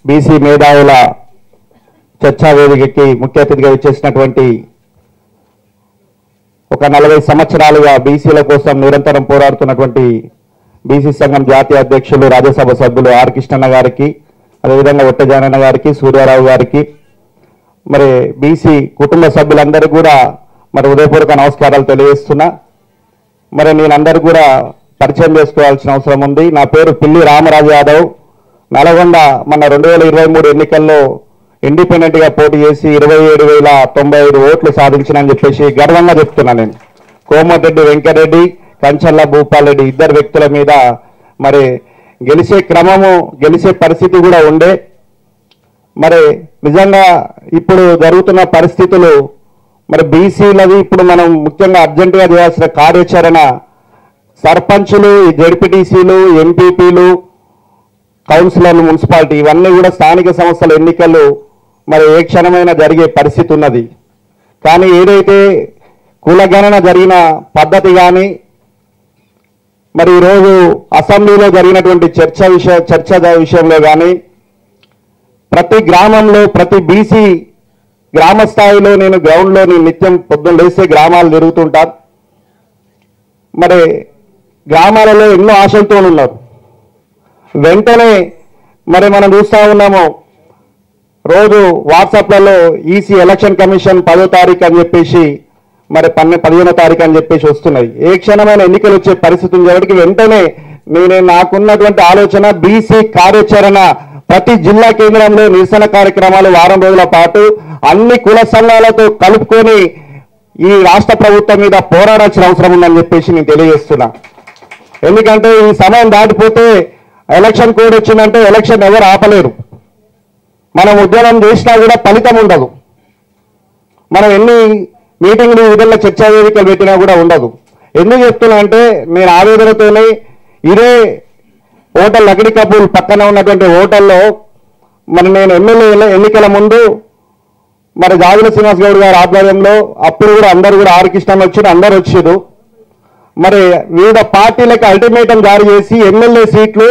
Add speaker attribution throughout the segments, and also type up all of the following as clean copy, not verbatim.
Speaker 1: BC మేధావుల చర్చా వేదికకి ముఖ్య అతిథిగా వచ్చేసినటువంటి ఒక 40 సంవత్సరాలుగా బీసీల కోసం నిరంతరం పోరాడుతున్నటువంటి బీసీ సంఘం జాతీయ అధ్యక్షులు రాజ్యసభ సభ్యులు ఆర్ కృష్ణన్న గారికి, అదేవిధంగా ఒట్టజానన్న గారికి, సూర్యారావు గారికి, మరి బీసీ కుటుంబ సభ్యులందరూ కూడా మరి ఉదయపూర్వక నమస్కారాలు తెలియజేస్తున్నా. మరి నేనందరూ కూడా పరిచయం చేసుకోవాల్సిన అవసరం ఉంది. నా పేరు పిల్లి రామరాజు యాదవ్. నల్గొండ మన 2023 ఎన్నికల్లో ఇండిపెండెంట్గా పోటీ చేసి 27,095 ఓట్లు సాధించినని చెప్పేసి గర్వంగా చెప్తున్నా. నేను కోమటిరెడ్డి వెంకటరెడ్డి, కంచర్ల భూపాల్ రెడ్డి ఇద్దరు వ్యక్తుల మీద మరి గెలిచే పరిస్థితి కూడా ఉండే. మరి నిజంగా ఇప్పుడు జరుగుతున్న పరిస్థితులు మరి బీసీలది ఇప్పుడు మనం ముఖ్యంగా అర్జెంటుగా చేయాల్సిన కార్యాచరణ సర్పంచులు, జెడ్పీటీసీలు, ఎంపీపీలు, కౌన్సిలర్లు, మున్సిపాలిటీ ఇవన్నీ కూడా స్థానిక సంస్థల ఎన్నికలు మరి ఏ క్షణమైనా జరిగే పరిస్థితి ఉన్నది. కానీ ఏదైతే కులగణన జరిగిన పద్ధతి కానీ మరి ఈరోజు అసెంబ్లీలో జరిగినటువంటి చర్చ విషయంలో కానీ ప్రతి గ్రామంలో ప్రతి బీసీ గ్రామ స్థాయిలో నేను గ్రౌండ్లో నిత్యం పొద్దున్న లేస్తే గ్రామాలు తిరుగుతుంటాను. మరి గ్రామాలలో ఎన్నో ఆశలతో ఉన్నారు. వెంటనే మరి మనం చూస్తూ ఉన్నాము, రోజు వాట్సాప్లలో ఈసీ ఎలక్షన్ కమిషన్ 10వ తారీఖు అని చెప్పేసి మరి 15వ తారీఖు అని చెప్పేసి వస్తున్నాయి. ఏ క్షణమైన ఎన్నికలు వచ్చే పరిస్థితి ఉంది కాబట్టి వెంటనే నాకున్నటువంటి ఆలోచన బీసీ కార్యాచరణ ప్రతి జిల్లా కేంద్రంలో నిరసన కార్యక్రమాలు వారం రోజుల పాటు అన్ని కుల సంఘాలతో కలుపుకొని ఈ రాష్ట్ర ప్రభుత్వం మీద పోరాడాల్సిన అవసరం ఉందని చెప్పేసి నేను తెలియజేస్తున్నా. ఎందుకంటే ఈ సమయం దాటిపోతే ఎలక్షన్ కోడ్ వచ్చిందంటే ఎలక్షన్ ఎవరు ఆపలేరు. మనం ఉద్యమం చేసినా కూడా ఫలితం ఉండదు. మనం ఎన్ని మీటింగ్లు విధంగా చర్చా వేదికలు పెట్టినా కూడా ఉండదు. ఎందుకు చెప్తున్నా అంటే నేను ఆవేదనతోనే ఇదే హోటల్ లకడి కపూర్ పక్కన ఉన్నటువంటి హోటల్లో మరి నేను ఎమ్మెల్యే ఎన్నికల ముందు మరి జాజుల శ్రీనివాస్ గౌడ్ గారి ఆధ్వర్యంలో అప్పుడు కూడా అందరూ కూడా ఆర్ కృష్ణ వచ్చారు, అందరు వచ్చారు. మరి వివిధ పార్టీలకు అల్టిమేటం జారీ చేసి ఎమ్మెల్యే సీట్లు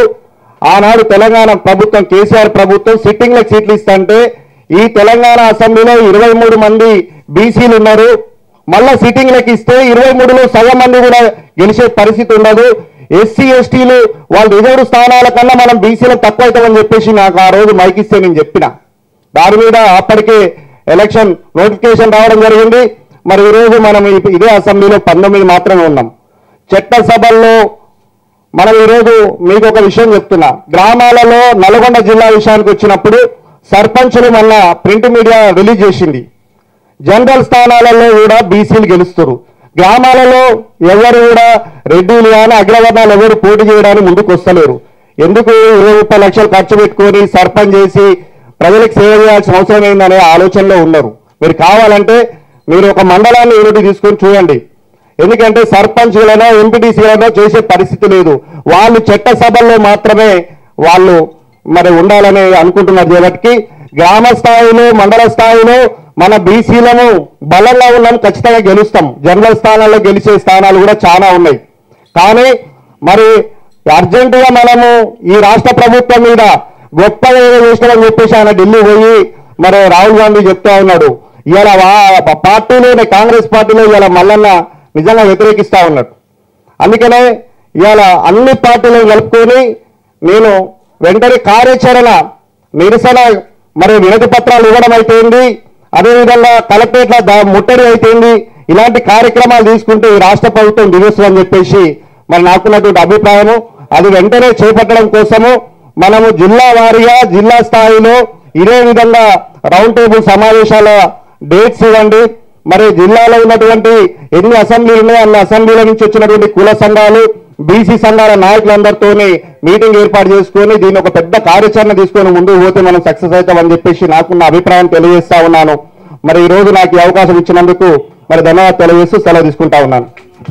Speaker 1: ఆనాడు తెలంగాణ ప్రభుత్వం కేసీఆర్ ప్రభుత్వం సిట్టింగ్లకు సీట్లు ఇస్తుంటే ఈ తెలంగాణ అసెంబ్లీలో 23 మంది బీసీలు ఉన్నారు. మళ్ళా సిట్టింగ్లకు ఇస్తే 23లో సగం మంది కూడా గెలిచే పరిస్థితి ఉండదు. ఎస్సీ ఎస్టీలు వాళ్ళు రిజర్వ్ స్థానాల కన్నా మనం బీసీలకు తక్కువ అవుతామని చెప్పేసి నాకు ఆ రోజు మైకిస్తే నేను చెప్పిన. దాని మీద అప్పటికే ఎలక్షన్ నోటిఫికేషన్ రావడం జరిగింది. మరి ఈరోజు మనం ఇదే అసెంబ్లీలో 19 మాత్రమే ఉన్నాం. చట్టసభల్లో మనం ఈరోజు మీకు ఒక విషయం చెప్తున్నా. గ్రామాలలో నల్గొండ జిల్లా విషయానికి వచ్చినప్పుడు సర్పంచులు మొన్న ప్రింట్ మీడియా రిలీజ్ చేసింది. జనరల్ స్థానాలలో కూడా బీసీలు గెలుస్తారు. గ్రామాలలో ఎవరు కూడా రెడ్డిలు కానీ అగ్రవర్ణాలు ఎవరు పోటీ చేయడానికి ముందుకు వస్తలేరు. ఎందుకు 20-30 లక్షలు ఖర్చు పెట్టుకొని సర్పంచ్ చేసి ప్రజలకు సేవ చేయాల్సిన అవసరం ఏందనే ఆలోచనలో ఉన్నారు. మీరు కావాలంటే మీరు ఒక మండలాన్ని యూనిటీ తీసుకొని చూడండి. ఎందుకంటే సర్పంచ్లను ఎంపీటీసీలను చేసే పరిస్థితి లేదు. వాళ్ళు చట్టసభల్లో మాత్రమే వాళ్ళు మరి ఉండాలని అనుకుంటున్నారు. కాబట్టి గ్రామ స్థాయిలో మండల స్థాయిలో మన బీసీలను బలంగా ఉన్నాం, ఖచ్చితంగా గెలుస్తాం. జనరల్ స్థానాల్లో గెలిచే స్థానాలు కూడా చాలా ఉన్నాయి. కానీ మరి అర్జెంటుగా మనము ఈ రాష్ట్ర ప్రభుత్వం మీద గొప్పగా ఏదో చేస్తామని చెప్పేసి ఆయన ఢిల్లీ పోయి మరి రాహుల్ గాంధీ చెప్తా ఉన్నాడు. ఇవాళ పార్టీలోనే కాంగ్రెస్ పార్టీలో ఇవాళ మల్లన్న నిజంగా వ్యతిరేకిస్తా ఉన్నాడు. అందుకనే ఇవాళ అన్ని పార్టీలను కలుపుకొని నేను వెంటనే కార్యాచరణ నిరసన మరి వినతి పత్రాలు ఇవ్వడం అయిపోయింది. అదేవిధంగా కలెక్టరేట్ల ముట్టడి అయిపోయింది. ఇలాంటి కార్యక్రమాలు తీసుకుంటే ఈ రాష్ట్ర ప్రభుత్వం దిగొస్తుందని చెప్పేసి మరి నాకున్నటువంటి అభిప్రాయము. అది వెంటనే చేపట్టడం కోసము మనము జిల్లా వారీగా జిల్లా స్థాయిలో ఇదే విధంగా రౌండ్ టేబుల్ సమావేశాల డేట్స్ ఇవ్వండి. మరి జిల్లాలో ఉన్నటువంటి ఎన్ని అసెంబ్లీలు ఉన్నాయో అన్ని అసెంబ్లీల నుంచి వచ్చినటువంటి కుల సంఘాలు, బీసీ సంఘాల నాయకులందరితోని మీటింగ్ ఏర్పాటు చేసుకొని దీన్ని ఒక పెద్ద కార్యాచరణ తీసుకొని ముందుకు పోతే మనం సక్సెస్ అవుతామని చెప్పేసి నాకున్న అభిప్రాయం తెలియజేస్తా ఉన్నాను. మరి ఈ రోజు నాకు ఈ అవకాశం ఇచ్చినందుకు మరి ధన్యవాదాలు తెలియజేస్తూ సెలవు తీసుకుంటా ఉన్నాను.